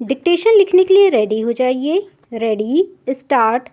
Dictation लिखने के लिए रेडी हो जाइए। Ready, start.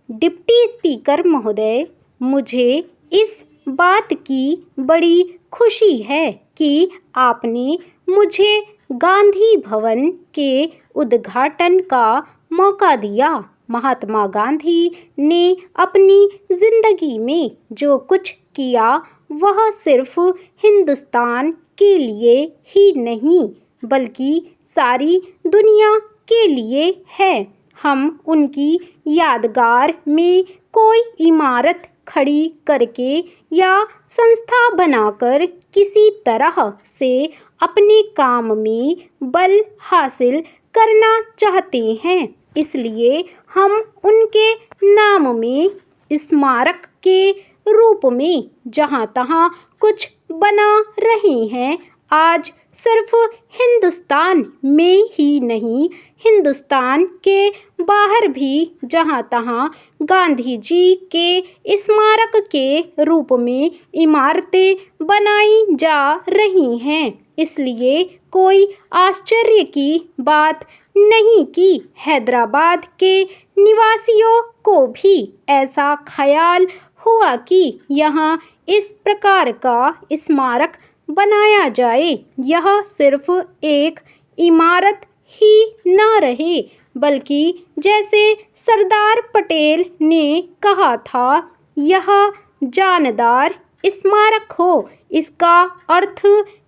डिप्टी स्पीकर महोदय, मुझे इस बात की बड़ी खुशी है कि आपने मुझे गांधी भवन के उद्घाटन का मौका दिया। महात्मा गांधी ने अपनी जिंदगी में जो कुछ किया वह सिर्फ हिंदुस्तान के लिए ही नहीं बल्कि सारी दुनिया के लिए है। हम उनकी यादगार में कोई इमारत खड़ी करके या संस्था बनाकर किसी तरह से अपने काम में बल हासिल करना चाहते हैं। इसलिए हम उनके नाम में स्मारक के रूप में जहाँ तहाँ कुछ बना रहे हैं। आज सिर्फ हिंदुस्तान में ही नहीं, हिंदुस्तान के बाहर भी जहाँ तहाँ गांधी जी के स्मारक के रूप में इमारतें बनाई जा रही हैं। इसलिए कोई आश्चर्य की बात नहीं कि हैदराबाद के निवासियों को भी ऐसा ख्याल हुआ कि यहाँ इस प्रकार का स्मारक बनाया जाए। यह सिर्फ एक इमारत ही न रहे बल्कि जैसे सरदार पटेल ने कहा था, यह जानदार स्मारक हो। इसका अर्थ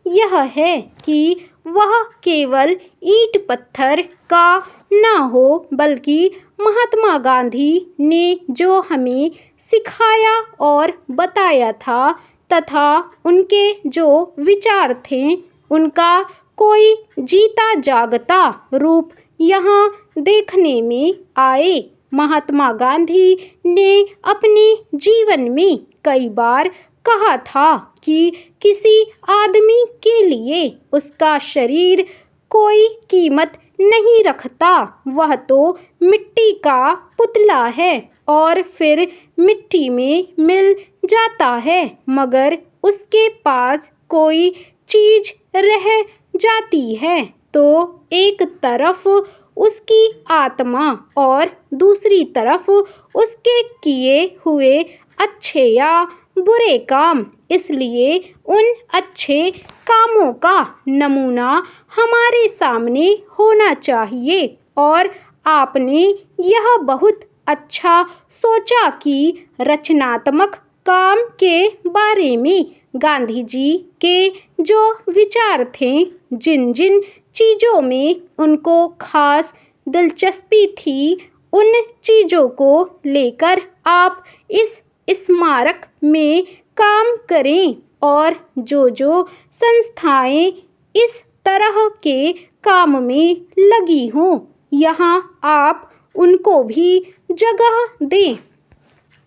यह है कि वह केवल ईंट पत्थर का न हो बल्कि महात्मा गांधी ने जो हमें सिखाया और बताया था तथा उनके जो विचार थे उनका कोई जीता जागता रूप यहाँ देखने में आए। महात्मा गांधी ने अपने जीवन में कई बार कहा था कि किसी आदमी के लिए उसका शरीर कोई कीमत नहीं रखता, वह तो मिट्टी का पुतला है और फिर मिट्टी में मिल जाता है, मगर उसके पास कोई चीज रह जाती है तो एक तरफ उसकी आत्मा और दूसरी तरफ उसके किए हुए अच्छे या बुरे काम। इसलिए उन अच्छे कामों का नमूना हमारे सामने होना चाहिए और आपने यह बहुत अच्छा सोचा कि रचनात्मक काम के बारे में गांधी जी के जो विचार थे, जिन जिन चीज़ों में उनको खास दिलचस्पी थी, उन चीज़ों को लेकर आप इस स्मारक में काम करें और जो जो संस्थाएं इस तरह के काम में लगी हों, यहाँ आप उनको भी जगह दें।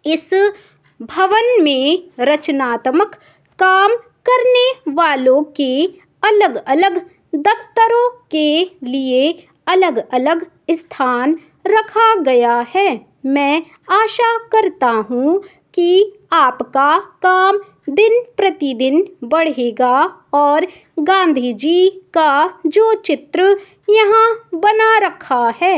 इस भवन में रचनात्मक काम करने वालों के अलग अलग दफ्तरों के लिए अलग अलग स्थान रखा गया है। मैं आशा करता हूँ कि आपका काम दिन प्रतिदिन बढ़ेगा और गांधी जी का जो चित्र यहाँ बना रखा है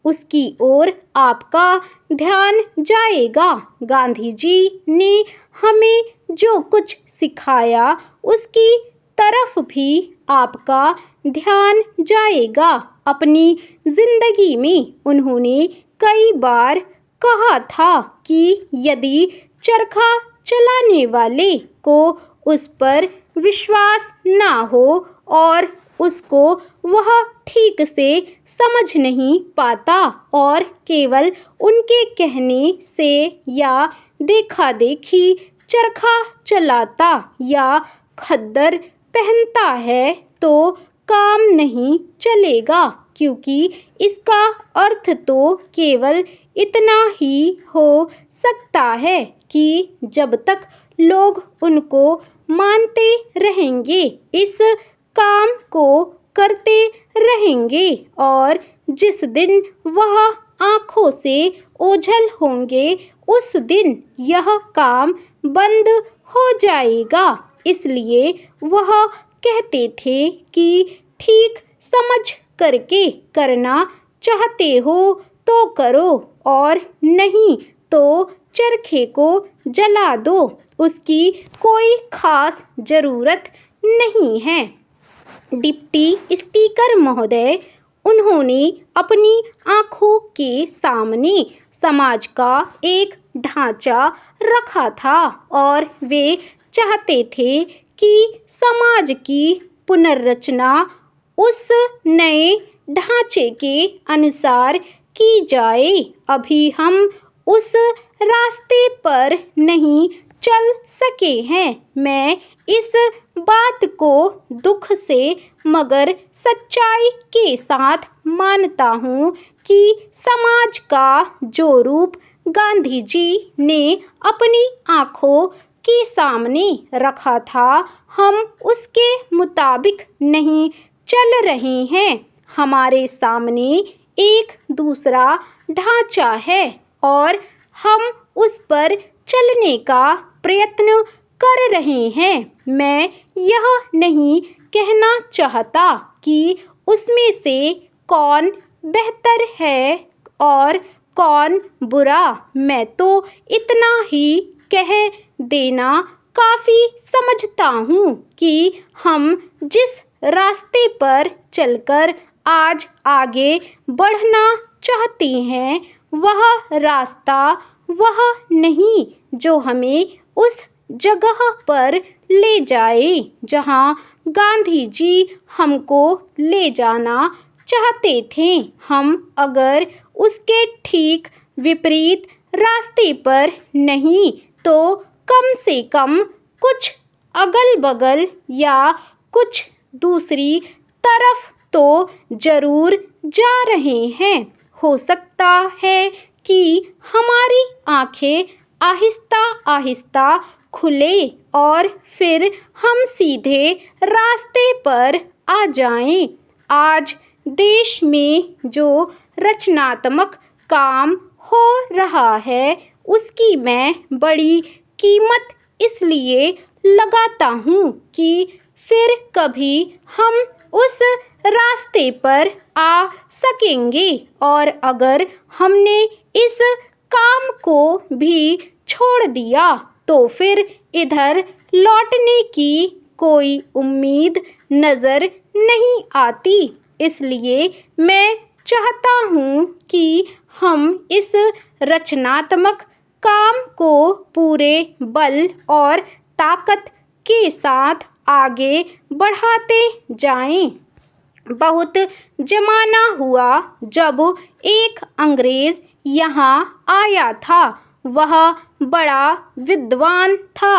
उसकी ओर आपका ध्यान जाएगा। गांधी जी ने हमें जो कुछ सिखाया उसकी तरफ भी आपका ध्यान जाएगा। अपनी जिंदगी में उन्होंने कई बार कहा था कि यदि चरखा चलाने वाले को उस पर विश्वास ना हो और उसको वह ठीक से समझ नहीं पाता और केवल उनके कहने से या देखा देखी चरखा चलाता या खद्दर पहनता है तो काम नहीं चलेगा, क्योंकि इसका अर्थ तो केवल इतना ही हो सकता है कि जब तक लोग उनको मानते रहेंगे, इस काम को करते रहेंगे और जिस दिन वह आँखों से ओझल होंगे उस दिन यह काम बंद हो जाएगा। इसलिए वह कहते थे कि ठीक समझ करके करना चाहते हो तो करो और नहीं तो चरखे को जला दो, उसकी कोई खास ज़रूरत नहीं है। डिप्टी स्पीकर महोदय, उन्होंने अपनी आँखों के सामने समाज का एक ढांचा रखा था और वे चाहते थे कि समाज की पुनर्रचना उस नए ढांचे के अनुसार की जाए। अभी हम उस रास्ते पर नहीं चल सके हैं। मैं इस बात को दुख से मगर सच्चाई के साथ मानता हूँ कि समाज का जो रूप गांधी जी ने अपनी आँखों के सामने रखा था, हम उसके मुताबिक नहीं चल रहे हैं। हमारे सामने एक दूसरा ढांचा है और हम उस पर चलने का प्रयत्न कर रहे हैं। मैं यह नहीं कहना चाहता कि उसमें से कौन बेहतर है और कौन बुरा। मैं तो इतना ही कह देना काफ़ी समझता हूँ कि हम जिस रास्ते पर चलकर आज आगे बढ़ना चाहते हैं, वह रास्ता वह नहीं जो हमें उस जगह पर ले जाए जहाँ गांधी जी हमको ले जाना चाहते थे। हम अगर उसके ठीक विपरीत रास्ते पर नहीं तो कम से कम कुछ अगल बगल या कुछ दूसरी तरफ तो ज़रूर जा रहे हैं। हो सकता है कि हमारी आँखें आहिस्ता आहिस्ता खुले और फिर हम सीधे रास्ते पर आ जाएं। आज देश में जो रचनात्मक काम हो रहा है, उसकी मैं बड़ी कीमत इसलिए लगाता हूँ कि फिर कभी हम उस रास्ते पर आ सकेंगे। और अगर हमने इस काम को भी छोड़ दिया तो फिर इधर लौटने की कोई उम्मीद नज़र नहीं आती। इसलिए मैं चाहता हूँ कि हम इस रचनात्मक काम को पूरे बल और ताकत के साथ आगे बढ़ाते जाएं। बहुत ज़माना हुआ जब एक अंग्रेज़ यहाँ आया था। वह बड़ा विद्वान था।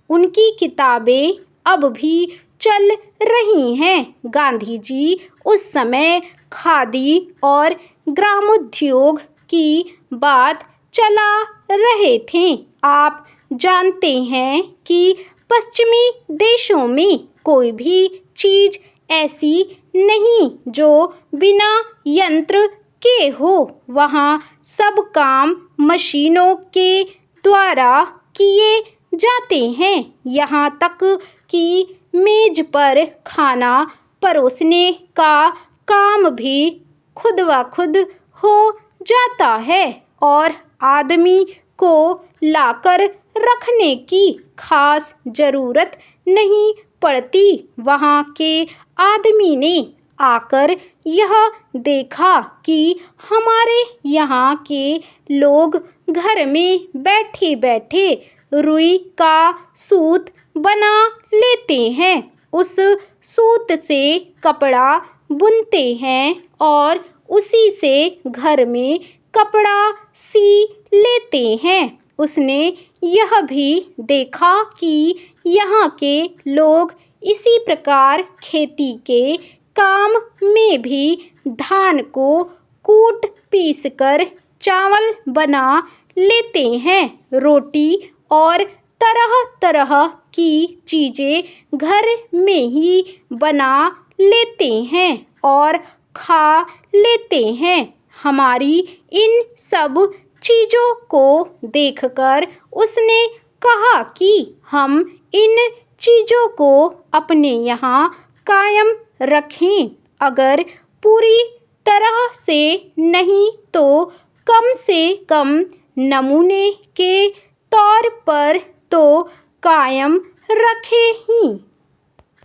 उनकी किताबें अब भी चल रही हैं। गांधी जी उस समय खादी और ग्रामोद्योग की बात चला रहे थे। आप जानते हैं कि पश्चिमी देशों में कोई भी चीज़ ऐसी नहीं जो बिना यंत्र के हो। वहाँ सब काम मशीनों के द्वारा किए जाते हैं। यहाँ तक कि मेज पर खाना परोसने का काम भी खुद ब खुद हो जाता है और आदमी को लाकर रखने की खास ज़रूरत नहीं पड़ती। वहाँ के आदमी ने आकर यह देखा कि हमारे यहाँ के लोग घर में बैठे बैठे रुई का सूत बना लेते हैं। उस सूत से कपड़ा बुनते हैं और उसी से घर में कपड़ा सी लेते हैं। उसने यह भी देखा कि यहाँ के लोग इसी प्रकार खेती के काम में भी धान को कूट पीस कर चावल बना लेते हैं। रोटी और तरह तरह की चीज़ें घर में ही बना लेते हैं और खा लेते हैं। हमारी इन सब चीज़ों को देखकर उसने कहा कि हम इन चीज़ों को अपने यहाँ कायम रखें। अगर पूरी तरह से नहीं तो कम से कम नमूने के तौर पर तो कायम रखे ही।